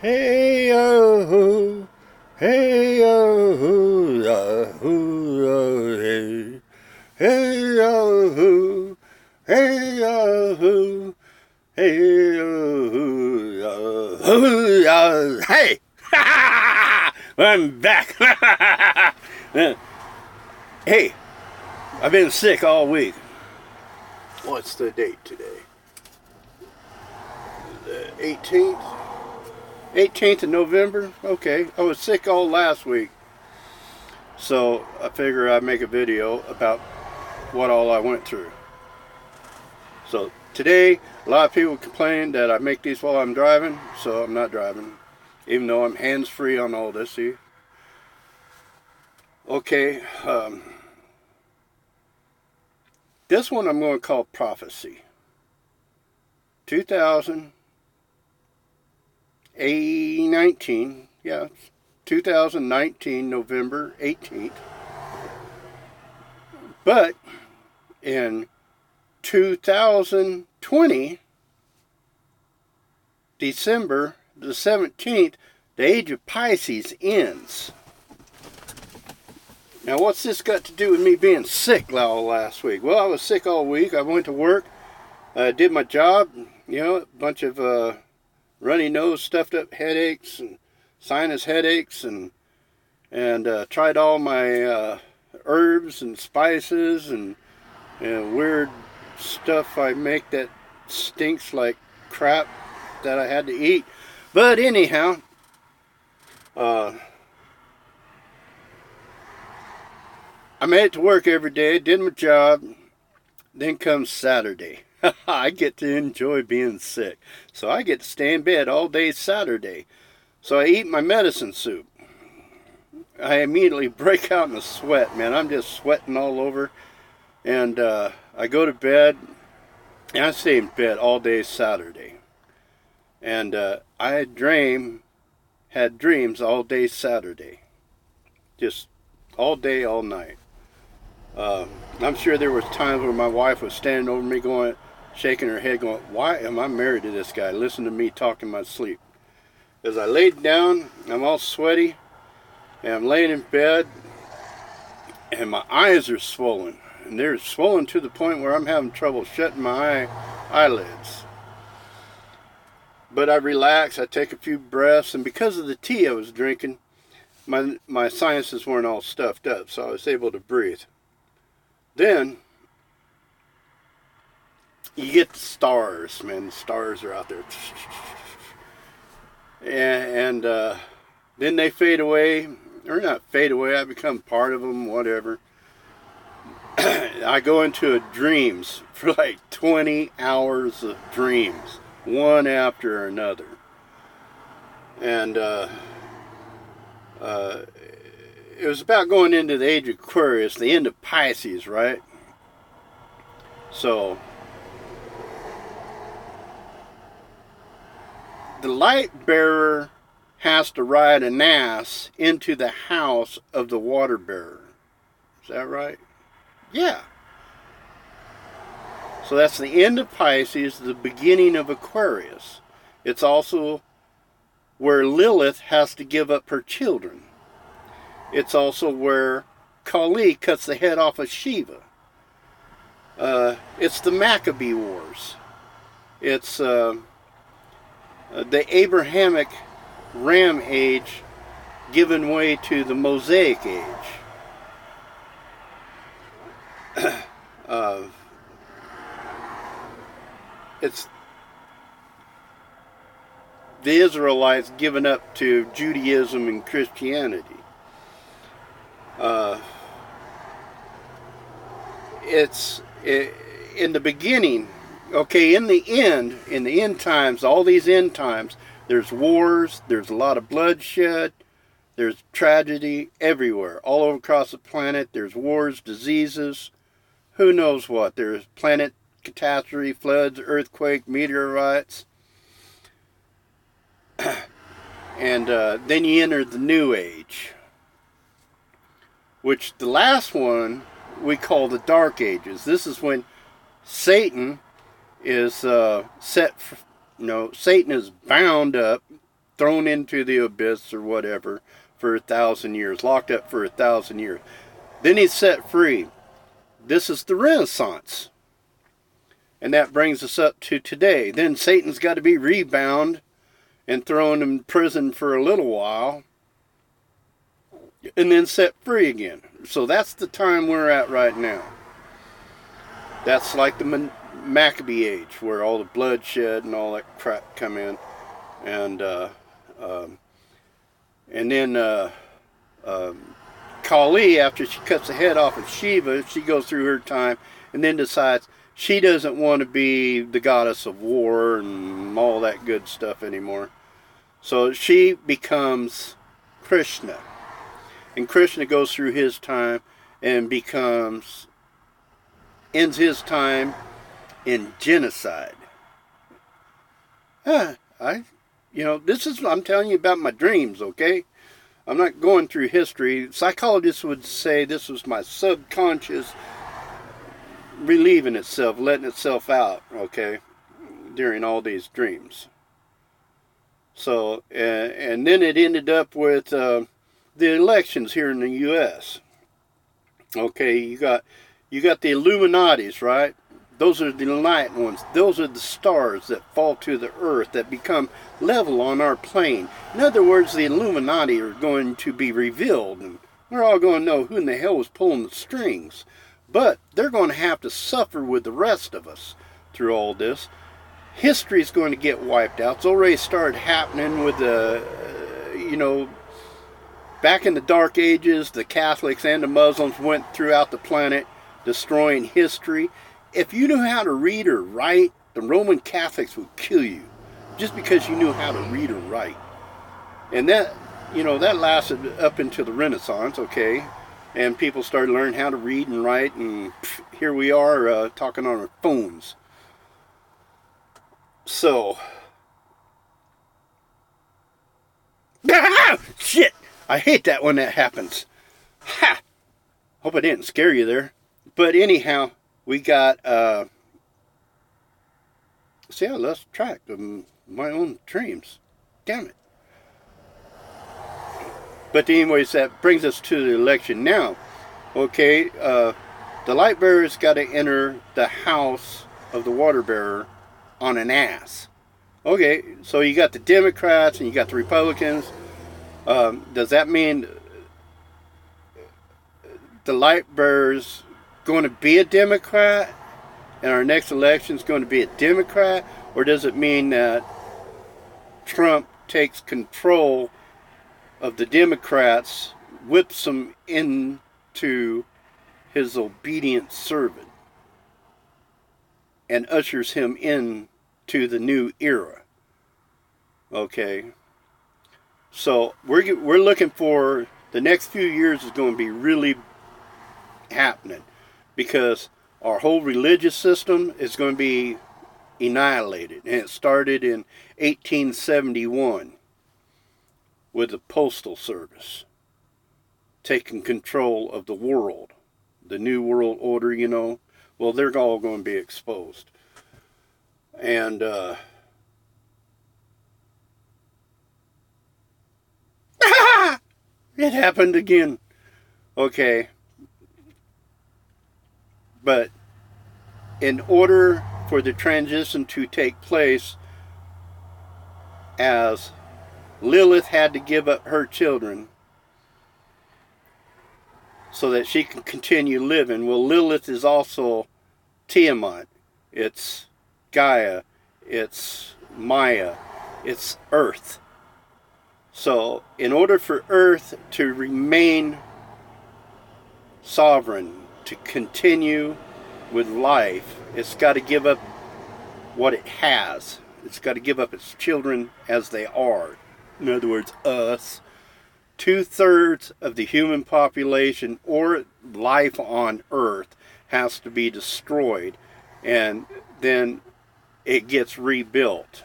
Hey oh, hey oh, oh, hey, hey oh, hey oh, hey oh, hey! I'm back. Hey, I've been sick all week. What's the date today? The 18th? 18th of November? Okay. I was sick all last week. So I figure I'd make a video about what all I went through. So today, a lot of people complain that I make these while I'm driving, so I'm not driving. Even though I'm hands-free on all this, see? Okay, this one I'm going to call Prophecy. 2019, yeah, 2019, November 18th. But in 2020, December the 17th, the age of Pisces ends. Now, what's this got to do with me being sick last week? Well, I was sick all week. I went to work, did my job, a bunch of runny nose, stuffed up headaches, and sinus headaches, and tried all my herbs and spices and weird stuff I make that stinks like crap that I had to eat. But anyhow, I made it to work every day, did my job. Then comes Saturday. I get to enjoy being sick. So I get to stay in bed all day Saturday. So I eat my medicine soup. I immediately break out in a sweat, man. I'm just sweating all over. And I go to bed. And I stay in bed all day Saturday. And I had dreams all day Saturday. Just all day, all night. I'm sure there was times where my wife was standing over me going, shaking her head going, why am I married to this guy? Listen to me talk in my sleep. As I laid down, I'm all sweaty, and I'm laying in bed, and my eyes are swollen. And they're swollen to the point where I'm having trouble shutting my eyelids. But I relax, I take a few breaths, and because of the tea I was drinking, my sinuses weren't all stuffed up, so I was able to breathe. Then you get the stars, man. The stars are out there. And then they fade away. Or not fade away, I become part of them, whatever. I go into dreams for like 20 hours of dreams, one after another. And it was about going into the age of Aquarius, the end of Pisces, right? So, the light bearer has to ride an ass into the house of the water bearer. Is that right? Yeah. So that's the end of Pisces, the beginning of Aquarius. It's also where Lilith has to give up her children. It's also where Kali cuts the head off of Shiva. It's the Maccabee Wars. It's the Abrahamic Ram Age giving way to the Mosaic Age. It's the Israelites giving up to Judaism and Christianity. In the beginning, okay, in the end times, all these end times, there's wars, there's a lot of bloodshed, there's tragedy everywhere, all over across the planet. There's wars, diseases, who knows what. There's planet catastrophe, floods, earthquake, meteorites. And then you enter the New Age, which the last one we call the Dark Ages. This is when Satan is Satan is bound up thrown into the abyss or whatever for 1,000 years, locked up for 1,000 years. Then he's set free. This is the Renaissance. And that brings us up to today. Then Satan's got to be rebound and thrown in prison for a little while, and then set free again. So that's the time we're at right now. That's like the Maccabee age, where all the bloodshed and all that crap come in. And then Kali, after she cuts the head off of Shiva, she goes through her time and then decides she doesn't want to be the goddess of war and all that good stuff anymore. So she becomes Krishna. And Krishna goes through his time and ends his time in genocide. I'm telling you about my dreams, okay? I'm not going through history. Psychologists would say this was my subconscious relieving itself, letting itself out, okay, during all these dreams. So, and then it ended up with the elections here in the U.S. Okay, you got the Illuminatis, right? Those are the light ones. Those are the stars that fall to the earth, that become level on our plane. In other words, the Illuminati are going to be revealed, and we're all going to know who in the hell was pulling the strings. But they're going to have to suffer with the rest of us through all this. History is going to get wiped out. It's already started happening with back in the Dark Ages, the Catholics and the Muslims went throughout the planet destroying history. If you knew how to read or write, the Roman Catholics would kill you just because you knew how to read or write. And that lasted up into the Renaissance, okay? And people started learning how to read and write, and here we are talking on our phones. So, shit! I hate that when that happens. Ha! Hope I didn't scare you there. But anyhow, we got, see, I lost track of my own dreams. Damn it. But anyways, that brings us to the election now. Okay, the light bearer's got to enter the house of the water bearer on an ass. Okay, so you got the Democrats and you got the Republicans. Does that mean the light bearer's going to be a Democrat and our next election is going to be a Democrat? Or does it mean that Trump takes control of the Democrats, whips them into his obedient servant, and ushers him into the new era? Okay, so we're looking for the next few years is going to be really happening, because our whole religious system is going to be annihilated, and it started in 1871 with the Postal Service taking control of the world, the New World Order, well, they're all going to be exposed. And it happened again. Okay. But in order for the transition to take place, as Lilith had to give up her children so that she can continue living. Well, Lilith is also Tiamat. It's Gaia. It's Maya. It's Earth. So, in order for Earth to remain sovereign, to continue with life, it's got to give up what it has. It's got to give up its children as they are. In other words, us. 2/3 of the human population or life on Earth has to be destroyed, and then it gets rebuilt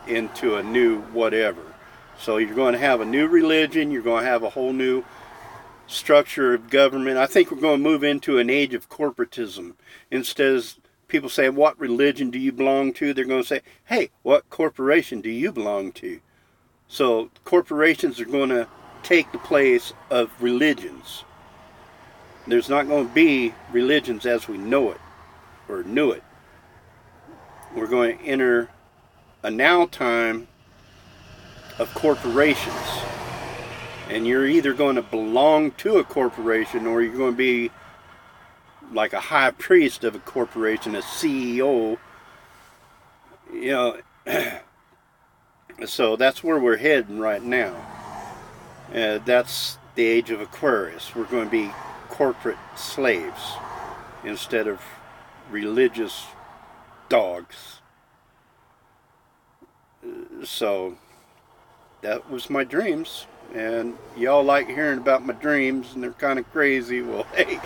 into a new whatever. So you're going to have a new religion, you're going to have a whole new structure of government. I think we're going to move into an age of corporatism. Instead of people saying, what religion do you belong to? They're going to say, hey, what corporation do you belong to? So corporations are going to take the place of religions. There's not going to be religions as we know it or knew it. We're going to enter a now time of corporations. And you're either going to belong to a corporation or you're going to be like a high priest of a corporation, a CEO. You know, so that's where we're heading right now. That's the age of Aquarius. We're going to be corporate slaves instead of religious dogs. So that was my dreams, and y'all like hearing about my dreams, and they're kind of crazy. Well, hey,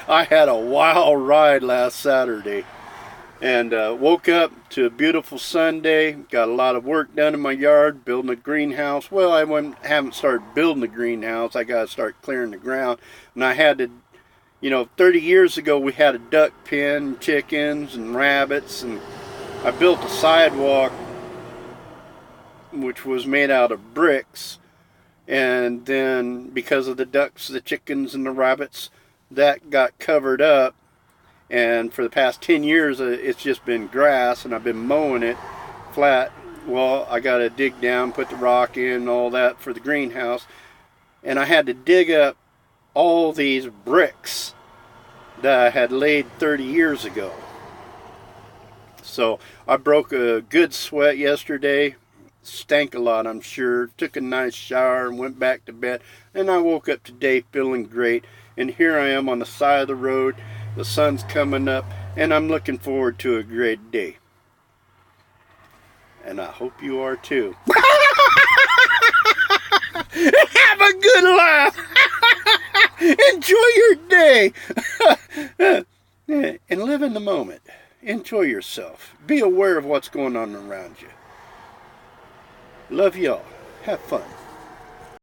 I had a wild ride last Saturday, and woke up to a beautiful Sunday. Got a lot of work done in my yard, building a greenhouse. Well, I haven't started building the greenhouse. I got to start clearing the ground, and I had to, 30 years ago we had a duck pen, chickens, and rabbits, and I built a sidewalk which was made out of bricks, and then because of the ducks, the chickens, and the rabbits, that got covered up, and for the past 10 years it's just been grass, and I've been mowing it flat. Well, I got to dig down, put the rock in, and all that for the greenhouse, and I had to dig up all these bricks that I had laid 30 years ago. So I broke a good sweat yesterday. Stank a lot, I'm sure. Took a nice shower and went back to bed, and I woke up today feeling great. And here I am on the side of the road. The sun's coming up, and I'm looking forward to a great day. And I hope you are too. Have a good laugh. Enjoy your day. And live in the moment. Enjoy yourself. Be aware of what's going on around you. Love y'all. Have fun.